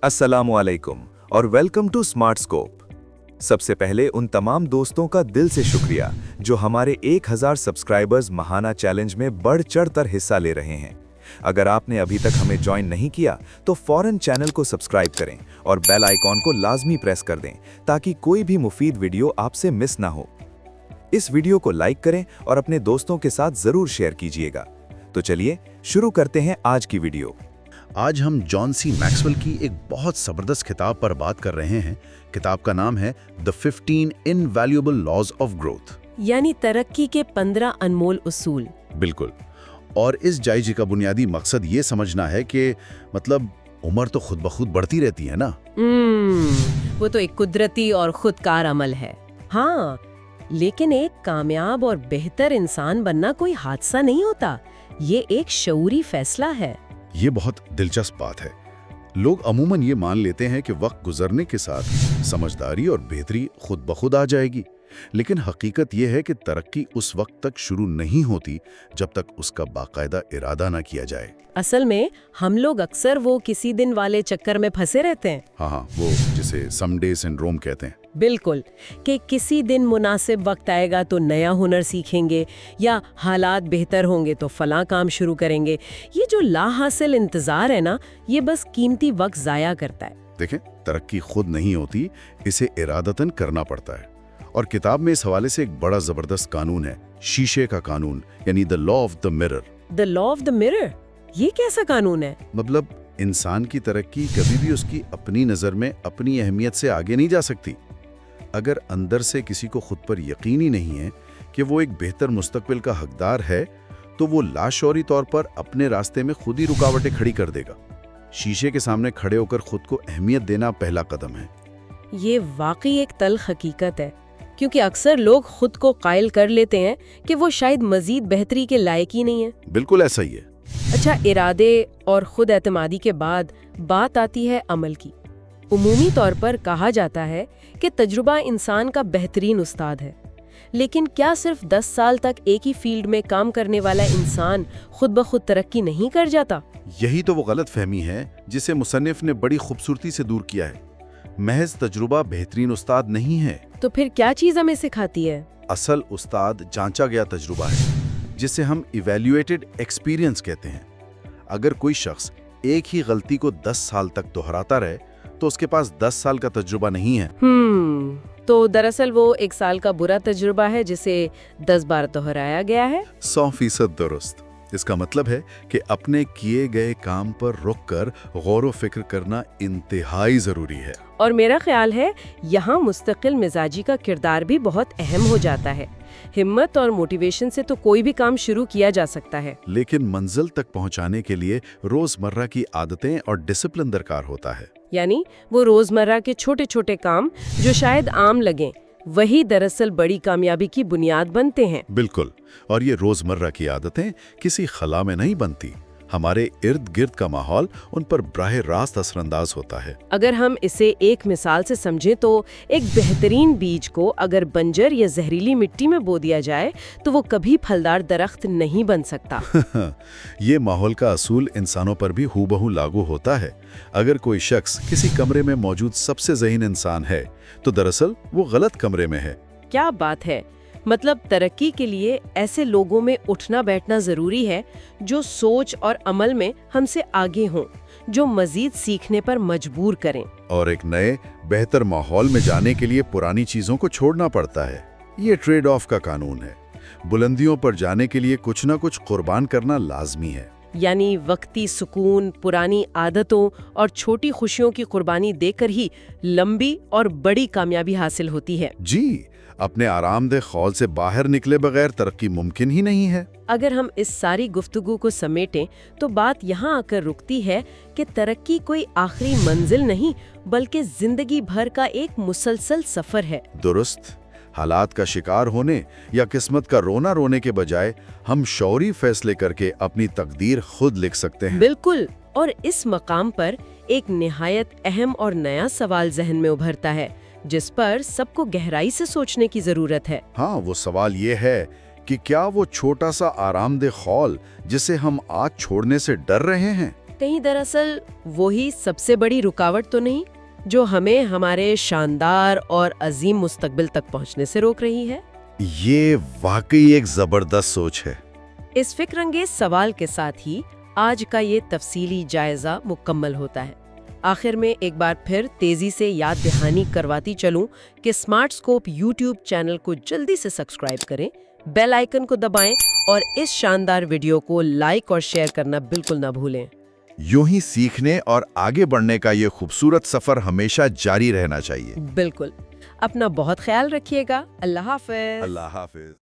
अस्सलामुअलैकुम और welcome to smart scope. सबसे पहले उन तमाम दोस्तों का दिल से शुक्रिया जो हमारे 1000 सब्सक्राइबर्स महाना चैलेंज में बढ़ चढ़कर हिस्सा ले रहे हैं। अगर आपने अभी तक हमें ज्वाइन नहीं किया तो फौरन चैनल को सब्सक्राइब करें और बेल आइकॉन को लाजमी प्रेस कर दें ताकि कोई भी मुफीद वीडियो आपसे मिस ना हो। इस वीडियो को लाइक करें और अपने दोस्तों के साथ जरूर शेयर कीजिएगा। तो चलिए शुरू करते हैं आज की वीडियो। आज हम जॉन सी मैक्सवेल की एक बहुत जबरदस्त किताब पर बात कर रहे हैं। किताब का नाम है the 15 invaluable laws of growth, यानी तरक्की के 15 अनमोल उसूल। बिल्कुल। और इस जायजे का बुनियादी मकसद ये समझना है कि मतलब उम्र तो खुद ब खुद बढ़ती रहती है ना। वो तो एक कुदरती और खुदकार अमल है। हाँ, लेकिन एक कामयाब और बेहतर इंसान बनना कोई हादसा नहीं होता, ये एक शऊरी फैसला है। ये बहुत दिलचस्प बात है। लोग अमूमन ये मान लेते हैं कि वक्त गुजरने के साथ समझदारी और बेहतरी खुद ब खुद आ जाएगी, लेकिन हकीकत यह है कि तरक्की उस वक्त तक शुरू नहीं होती जब तक उसका बाकायदा इरादा ना किया जाए। असल में हम लोग अक्सर वो किसी दिन वाले चक्कर में फंसे रहते हैं। हाँ, वो जिसे समडे सिंड्रोम कहते हैं। बिल्कुल, कि किसी दिन मुनासिब वक्त आएगा तो नया हुनर सीखेंगे या हालात बेहतर होंगे तो फलां काम शुरू करेंगे। ये जो लाहासिल इंतजार है ना, ये बस कीमती वक्त जाया करता है। देखें, तरक्की खुद नहीं होती, इसे इरादतन करना पड़ता है। और किताब में इस हवाले से एक बड़ा जबरदस्त कानून है, शीशे का कानून, यानी the law of the mirror. The law of the mirror, ये कैसा कानून है? मतलब इंसान की तरक्की कभी भी उसकी अपनी नज़र में अपनी अहमियत से आगे नहीं जा सकती। अगर अंदर से किसी को खुद पर यकीन ही नहीं है कि वो एक बेहतर मुस्तकबिल का हकदार है, तो वो लाशौरी तौर पर अपने रास्ते में खुद ही रुकावटें खड़ी कर देगा। शीशे के सामने खड़े होकर खुद को अहमियत देना पहला कदम है। ये वाकई एक तल्ख हकीकत है, क्योंकि अक्सर लोग खुद को कायल कर लेते हैं कि वो शायद मजीद बेहतरी के लायक ही नहीं है। बिल्कुल ऐसा ही है। अच्छा, इरादे और खुद एतमादी के बाद बात आती है अमल की। उमूमी तौर पर कहा जाता है कि तजुर्बा इंसान का बेहतरीन उस्ताद है, लेकिन क्या सिर्फ 10 साल तक एक ही फील्ड में काम करने वाला इंसान खुद ब खुद तरक्की नहीं कर जाता? यही तो वो गलत फहमी है जिसे मुसन्निफ ने बड़ी खूबसूरती से दूर किया है। महज तजुर्बा बेहतरीन उस्ताद नहीं है। तो फिर क्या चीज़ हमें सिखाती है? असल उस्ताद जांचा गया तजुर्बा है, जिसे हम इवैल्यूएटेड एक्सपीरियंस कहते हैं। अगर कोई शख्स एक ही गलती को 10 साल तक दोहराता रहे तो उसके पास 10 साल का तजुर्बा नहीं है। तो दरअसल वो 1 साल का बुरा तजुर्बा है जिसे 10 बार दोहराया गया है। 100% दुरुस्त। इसका मतलब है कि अपने किए गए काम पर रुककर गौर व फिक्र करना इंतहाई जरूरी है। और मेरा ख्याल है यहाँ मुस्तकिल मिजाजी का किरदार भी बहुत अहम हो जाता है। हिम्मत और मोटिवेशन से तो कोई भी काम शुरू किया जा सकता है, लेकिन मंजिल तक पहुँचाने के लिए रोजमर्रा की आदतें और डिसिप्लिन दरकार होता है। यानी वो रोजमर्रा के छोटे छोटे काम जो शायद आम लगें, वही दरअसल बड़ी कामयाबी की बुनियाद बनते हैं। बिल्कुल। और ये रोजमर्रा की आदतें किसी खला में नहीं बनती, हमारे इर्द गिर्द का माहौल उन पर बराह रास्त असरअंदाज होता है। अगर हम इसे एक मिसाल से समझें तो एक बेहतरीन बीज को अगर बंजर या जहरीली मिट्टी में बो दिया जाए तो वो कभी फलदार दरख्त नहीं बन सकता। ये माहौल का असूल इंसानों पर भी हूबहू लागू होता है। अगर कोई शख्स किसी कमरे में मौजूद सबसे ज़हीन इंसान है तो दरअसल वो गलत कमरे में है। क्या बात है! मतलब तरक्की के लिए ऐसे लोगों में उठना बैठना जरूरी है जो सोच और अमल में हमसे आगे हों, जो मजीद सीखने पर मजबूर करें। और एक नए बेहतर माहौल में जाने के लिए पुरानी चीजों को छोड़ना पड़ता है। ये ट्रेड ऑफ का कानून है। बुलंदियों पर जाने के लिए कुछ ना कुछ कुर्बान करना लाजमी है। यानी वक्ती सुकून, पुरानी आदतों और छोटी खुशियों की कुर्बानी देकर ही लंबी और बड़ी कामयाबी हासिल होती है। जी, अपने आरामदेह खौल से बाहर निकले बगैर तरक्की मुमकिन ही नहीं है। अगर हम इस सारी गुफ्तगू को समेटें तो बात यहाँ आकर रुकती है कि तरक्की कोई आखिरी मंजिल नहीं, बल्कि जिंदगी भर का एक मुसलसल सफर है। दुरुस्त। हालात का शिकार होने या किस्मत का रोना रोने के बजाय हम शौरी फैसले करके अपनी तकदीर खुद लिख सकते हैं। बिल्कुल। और इस मकाम पर एक निहायत अहम और नया सवाल जहन में उभरता है, जिस पर सबको गहराई से सोचने की जरूरत है। हाँ, वो सवाल ये है कि क्या वो छोटा सा आरामदेह खौल जिसे हम आज छोड़ने से डर रहे हैं, کہیں دراصل وہی سب سے بڑی رکاوٹ تو نہیں جو ہمیں ہمارے شاندار اور عظیم مستقبل تک پہنچنے سے روک رہی ہے؟ یہ واقعی ایک زبردست سوچ ہے۔ اس فکر انگیز سوال کے ساتھ ہی آج کا یہ تفصیلی جائزہ مکمل ہوتا ہے۔ آخر میں ایک بار پھر تیزی سے یاد دہانی کرواتی چلوں کہ اسمارٹ اسکوپ یوٹیوب چینل کو جلدی سے سبسکرائب کریں، بیل آئیکن کو دبائیں اور اس شاندار ویڈیو کو لائک اور شیئر کرنا بالکل نہ بھولیں۔ یوں ہی سیکھنے اور آگے بڑھنے کا یہ خوبصورت سفر ہمیشہ جاری رہنا چاہیے۔ بالکل، اپنا بہت خیال رکھیے گا۔ اللہ حافظ۔ اللہ حافظ۔